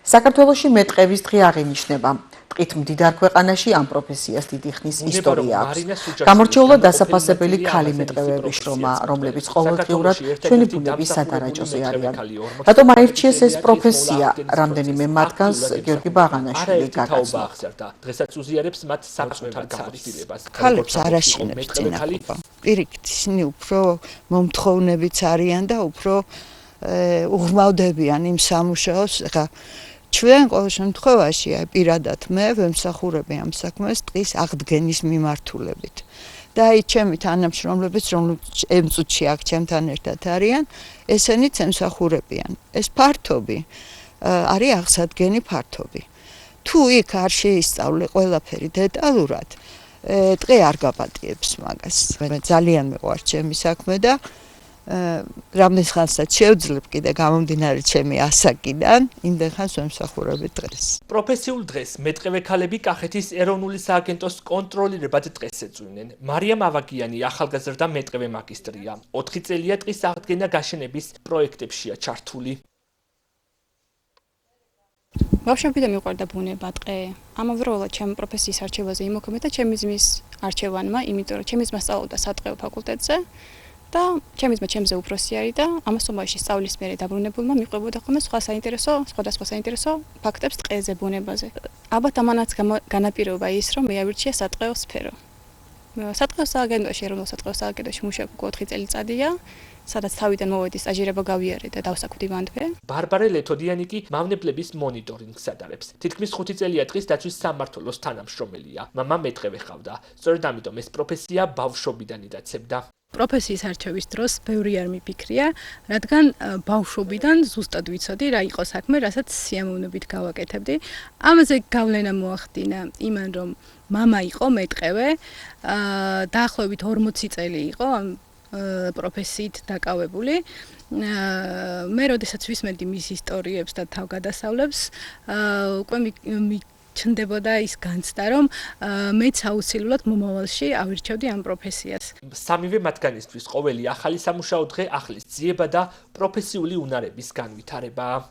საქართველოში მეტყევის დღე აღინიშნება. ტყით მდიდარ ქვეყანაში ამ პროფესიას დიდი ხნის ისტორია აქვს. გამორჩეულად დასაფასებელი ქალი მეტყევების შრომა, რომლებიც ყოველდღიურად ჩვენი ბუნების სადარაჯოზე არიან. რატომ აირჩიეს ეს პროფესია? რამდენიმე მათგანს გიორგი ბაღანაშვილი გაგაცნო. დღესაც უზიარებს მათ საკუთარ გამოცდილებას. ქალებს არ აშენებს წინააღმდეგ. პირიქით, ისინი უფრო მომთხოვნებიც არიან და უფრო უღრმავდებიან იმ სამუშაოს, ხა ჩვენ ყოველ შემთხვევაში პირადად მე ვემსახურები ამ საქმეს ტყის აღდგენის მიმართულებით. და აი ჩემი თანამშრომლებიც, რომლებიც ამ წუთში აქ ჩემთან ერთად არიან, ესენიც ემსახურებიან. ეს ფართობი არის აღსადგენი ფართობი. თუ იქ არ შეისწავლე ყველაფერი დეტალურად, ტყე არ გაპატიებს მაგას. მე ძალიან მიყვარს ჩემი საქმე და რამდენ ხანსაც შევძლებ კიდე გამომდინარე ჩემი ასაკიდან, იმდენ ხანს ვემსახურები დღეს. პროფესიულ დღეს მეტყევე ქალები კახეთის ეროვნული სააგენტოს კონტროლირებად დღეს ეწვივნენ. მარიამ ავაგიანი ახალგაზრდა მეტყევე მაგისტრია. 4 წელია ტყის აღდგენა გაშენების პროექტებშია ჩართული. ბავშვობიდან მიყვარდა ბუნება, ტყე. ამავდროულად ჩემი პროფესიის არჩევაზე იმოქმედა ჩემი ძმის არჩევანმა, იმიტომ რომ ჩემი ძმა სწავლობდა სატყეო ფაკულტეტზე. და ჩემი ძმა ჩემზე უფროსი არის და ამასობაში სწავლის მერე დაბრუნებულმა მიყვებოდა ხოლმე სხვადასხვა საინტერესო ფაქტებს ტყეზე, ბუნებაზე. ალბათ ამანაც განაპირობა ის, რომ მე ავირჩია სატყეო სფერო. სატყეო სააგენტოში, ეროვნულ სატყეო სააგენტოში მუშაობ 4 წელიწადია, სადაც თავიდან მოვედი სტაჟირება გავიარე და დავსაკვდივანდვე. ბარბარე ლეთოდიანი კი მავნებლების მონიტორინგს ადარებს. თითქმის 5 წელია ტყის დაცვის სამმართველოს თანამშრომელია. მამა მეტყევე ჰყავდა. სწორედ ამიტომ ეს პროფესია ბავშვობიდან იდაცებდა. პროფესიის არჩევის დროს ბევრი არ მიფიქრია, რადგან ბავშვობიდან ზუსტად ვიცოდი რა იყო საქმე, რასაც სიამოვნებით გავაკეთებდი. ამაზე გავლენა მოახდინა იმან, რომ მამა იყო მეტყევე, დაახლოებით 40 წელი იყო ამ პროფესიით დაკავებული. მე როდესაც ვისმენდი მის ისტორიებს და თავგადასავლებს, უკვე ჩნდებოდა ის განცდა, რომ მეც აუცილებლად მომავალში ავირჩევდი ამ პროფესიას. სამივე მათგანისთვის ყოველი ახალი სამუშაო დღე ახლის ძიება და პროფესიული უნარების განვითარება.